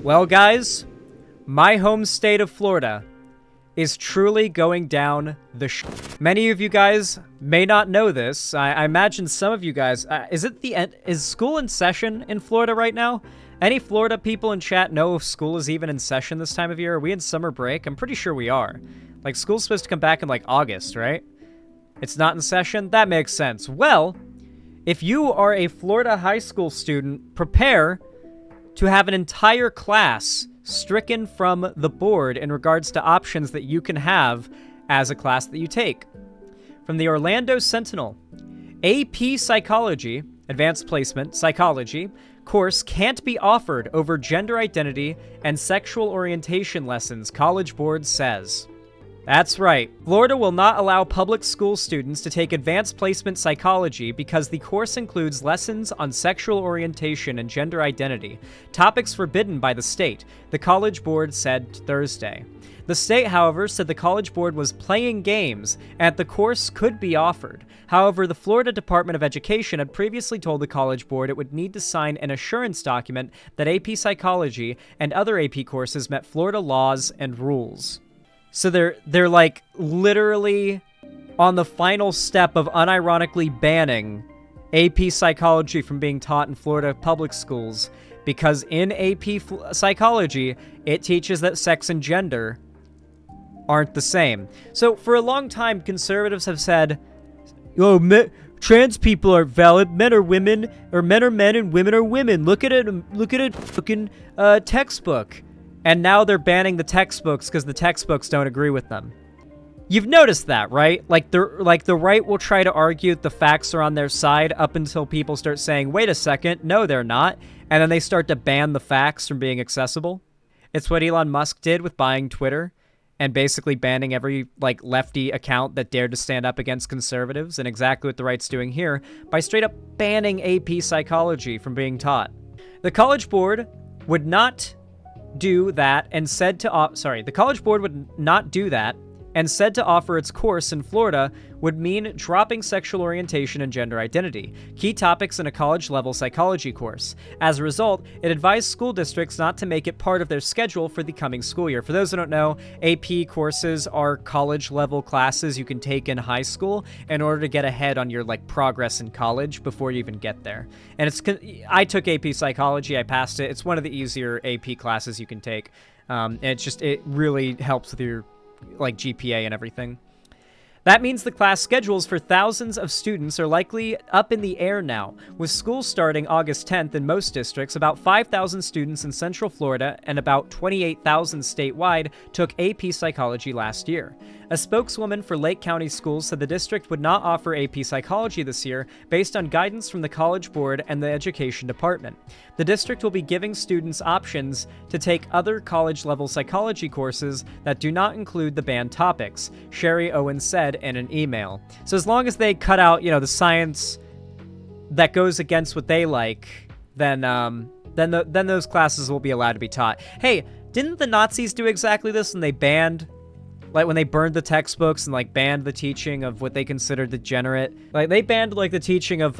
Well, guys, my home state of Florida is truly going down the Many of you guys may not know this. I imagine some of you guys... is school in session in Florida right now? Any Florida people in chat know if school is even in session this time of year? Are we in summer break? I'm pretty sure we are. Like, school's supposed to come back in, like, August, right? It's not in session? That makes sense. Well, if you are a Florida high school student, prepare to have an entire class stricken from the board in regards to options that you can have as a class that you take. From the Orlando Sentinel, AP Psychology, Advanced Placement Psychology, course can't be offered over gender identity and sexual orientation lessons, College Board says. That's right. Florida will not allow public school students to take advanced placement psychology because the course includes lessons on sexual orientation and gender identity, topics forbidden by the state, the College Board said Thursday. The state, however, said the College Board was playing games and the course could be offered. However, the Florida Department of Education had previously told the College Board it would need to sign an assurance document that AP Psychology and other AP courses met Florida laws and rules. So they're like literally on the final step of unironically banning AP Psychology from being taught in Florida public schools because in AP Psychology, it teaches that sex and gender aren't the same. So for a long time, conservatives have said, oh, trans people are valid, men are women, or men are men and women are women. Look at it, look at a fucking textbook. And now they're banning the textbooks because the textbooks don't agree with them. You've noticed that, right? Like the right will try to argue that the facts are on their side up until people start saying, wait a second, no, they're not. And then they start to ban the facts from being accessible. It's what Elon Musk did with buying Twitter and basically banning every like lefty account that dared to stand up against conservatives, and exactly what the right's doing here by straight up banning AP Psychology from being taught. The College Board would not do that and said to the College Board would not do that and said to offer its course in Florida would mean dropping sexual orientation and gender identity, key topics in a college-level psychology course. As a result, it advised school districts not to make it part of their schedule for the coming school year. For those who don't know, AP courses are college-level classes you can take in high school in order to get ahead on your like progress in college before you even get there. And I took AP Psychology, I passed it. It's one of the easier AP classes you can take. It really helps with your like GPA and everything. That means the class schedules for thousands of students are likely up in the air now. With school starting August 10th in most districts, about 5,000 students in Central Florida and about 28,000 statewide took AP Psychology last year. A spokeswoman for Lake County Schools said the district would not offer AP Psychology this year based on guidance from the College Board and the Education Department. The district will be giving students options to take other college-level psychology courses that do not include the banned topics, Sherry Owens said in an email. So as long as they cut out, the science that goes against what they like, then those classes will be allowed to be taught. Hey, didn't the Nazis do exactly this when they banned, like when they burned the textbooks and like banned the teaching of what they considered degenerate? Like they banned like the teaching of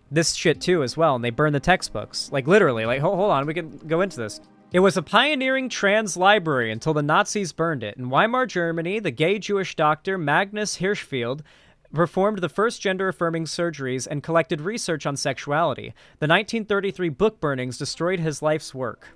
this shit too as well, and they burned the textbooks. Like literally, like hold on, we can go into this. It was a pioneering trans library until the Nazis burned it. In Weimar, Germany, the gay Jewish doctor Magnus Hirschfeld performed the first gender-affirming surgeries and collected research on sexuality. The 1933 book burnings destroyed his life's work.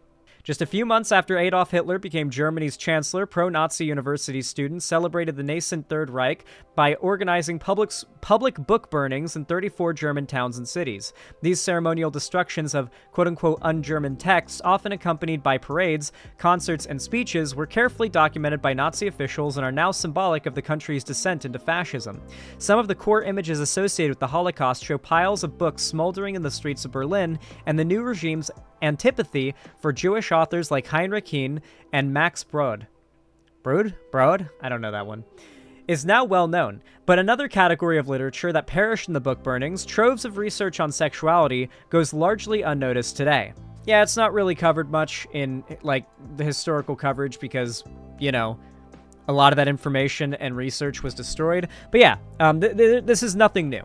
Just a few months after Adolf Hitler became Germany's chancellor, pro-Nazi university students celebrated the nascent Third Reich by organizing public book burnings in 34 German towns and cities. These ceremonial destructions of quote-unquote un-German texts, often accompanied by parades, concerts, and speeches, were carefully documented by Nazi officials and are now symbolic of the country's descent into fascism. Some of the core images associated with the Holocaust show piles of books smoldering in the streets of Berlin and the new regime's antipathy for Jewish authors like Heinrich Heine and Max Brod. Brod? I don't know that one. Is now well known. But another category of literature that perished in the book burnings, troves of research on sexuality, goes largely unnoticed today. Yeah, it's not really covered much in, like, the historical coverage because, a lot of that information and research was destroyed. But yeah, this is nothing new.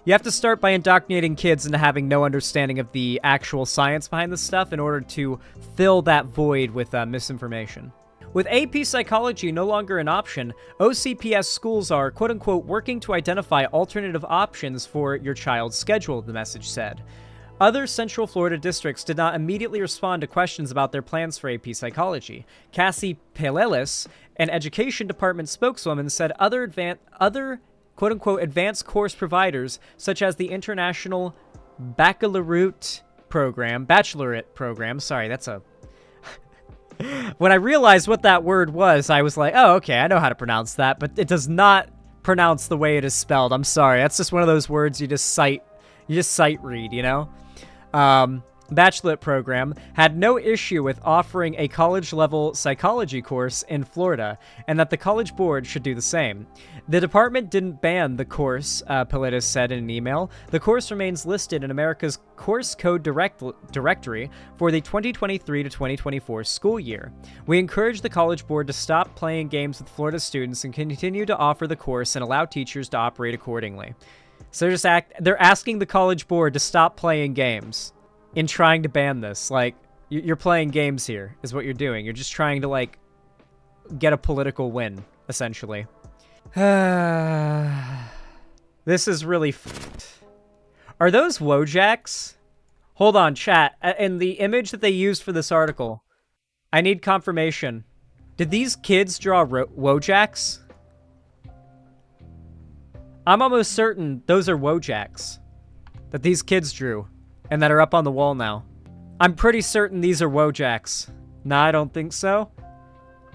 You have to start by indoctrinating kids into having no understanding of the actual science behind this stuff in order to fill that void with misinformation. With AP Psychology no longer an option, OCPS schools are, quote-unquote, working to identify alternative options for your child's schedule, the message said. Other Central Florida districts did not immediately respond to questions about their plans for AP Psychology. Cassie Pelelis, an Education Department spokeswoman, said other quote-unquote, advanced course providers, such as the International Baccalaureate program, sorry, that's a... When I realized what that word was, I was like, oh, okay, I know how to pronounce that, but it does not pronounce the way it is spelled. I'm sorry. That's just one of those words you just sight read, you know? Bachelorette program had no issue with offering a college-level psychology course in Florida, and that the College Board should do the same. The department didn't ban the course, Politis said in an email. The course remains listed in America's Course Code Directory for the 2023 to 2024 school year. We encourage the College Board to stop playing games with Florida students and continue to offer the course and allow teachers to operate accordingly. So they're asking the College Board to stop playing games in trying to ban this. Like, you're playing games here, is what you're doing. You're just trying to, like, get a political win, essentially. This is really f***ed. Are those Wojaks? Hold on, chat. In the image that they used for this article, I need confirmation. Did these kids draw Wojaks? I'm almost certain those are Wojaks that these kids drew and that are up on the wall now. I'm pretty certain these are Wojaks. Nah, I don't think so.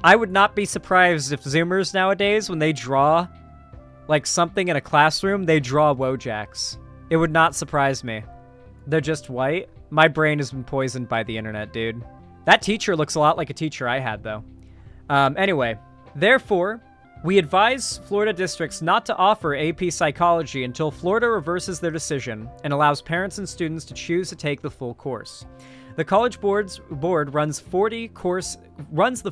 I would not be surprised if Zoomers nowadays, when they draw like something in a classroom, they draw Wojaks. It would not surprise me. They're just white. My brain has been poisoned by the internet, dude. That teacher looks a lot like a teacher I had, though. Anyway, therefore, we advise Florida districts not to offer AP Psychology until Florida reverses their decision and allows parents and students to choose to take the full course. The College Board runs the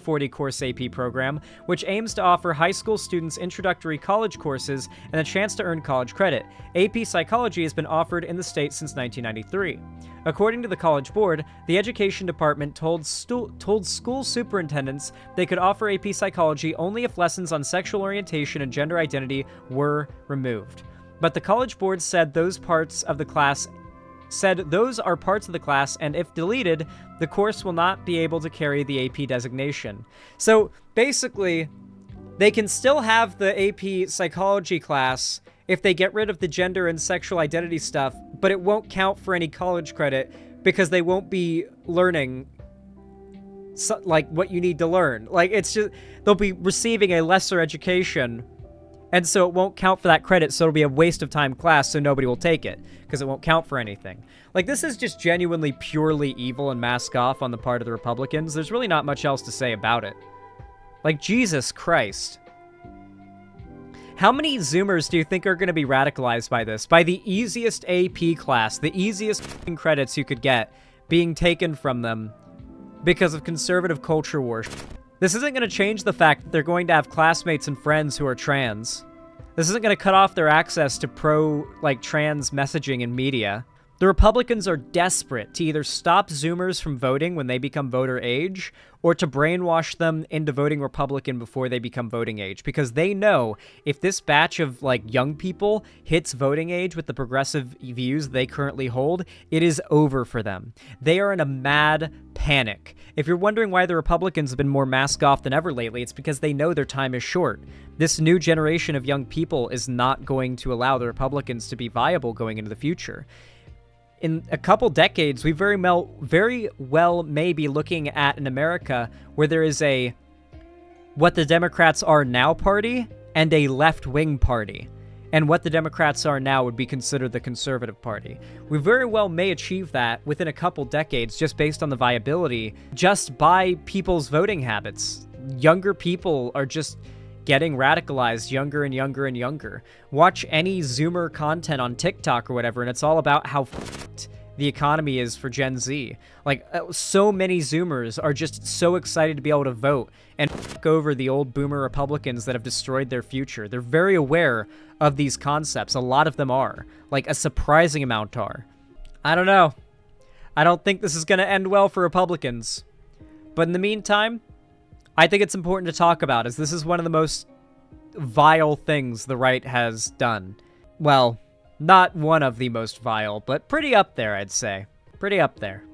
40-course AP program, which aims to offer high school students introductory college courses and a chance to earn college credit. AP Psychology has been offered in the state since 1993. According to the College Board, the Education Department told school superintendents they could offer AP Psychology only if lessons on sexual orientation and gender identity were removed. But the College Board said those are parts of the class, and if deleted, the course will not be able to carry the AP designation. So basically, they can still have the AP Psychology class if they get rid of the gender and sexual identity stuff, but it won't count for any college credit because they won't be learning like what you need to learn. Like, it's just, they'll be receiving a lesser education, and so it won't count for that credit, so it'll be a waste of time class, so nobody will take it, because it won't count for anything. Like, this is just genuinely purely evil and mask off on the part of the Republicans. There's really not much else to say about it. Like, Jesus Christ. How many Zoomers do you think are going to be radicalized by this? By the easiest AP class, the easiest credits you could get being taken from them because of conservative culture war. This isn't going to change the fact that they're going to have classmates and friends who are trans. This isn't going to cut off their access to trans messaging and media. The Republicans are desperate to either stop Zoomers from voting when they become voter age, or to brainwash them into voting Republican before they become voting age, because they know if this batch of young people hits voting age with the progressive views they currently hold, it is over for them. They are in a mad panic. If you're wondering why the Republicans have been more mask off than ever lately, it's because they know their time is short. This new generation of young people is not going to allow the Republicans to be viable going into the future. In a couple decades, we very well may be looking at an America where there is a what the Democrats are now party and a left-wing party. And what the Democrats are now would be considered the conservative party. We very well may achieve that within a couple decades just based on the viability, just by people's voting habits. Younger people are just getting radicalized younger and younger and younger. Watch any Zoomer content on TikTok or whatever, and it's all about how the economy is for Gen Z. Like, so many Zoomers are just so excited to be able to vote and fuck over the old boomer Republicans that have destroyed their future. They're very aware of these concepts. A lot of them are. Like, a surprising amount are. I don't know. I don't think this is going to end well for Republicans. But in the meantime, I think it's important to talk about, as this is one of the most vile things the right has done. Well, not one of the most vile, but pretty up there, I'd say. Pretty up there.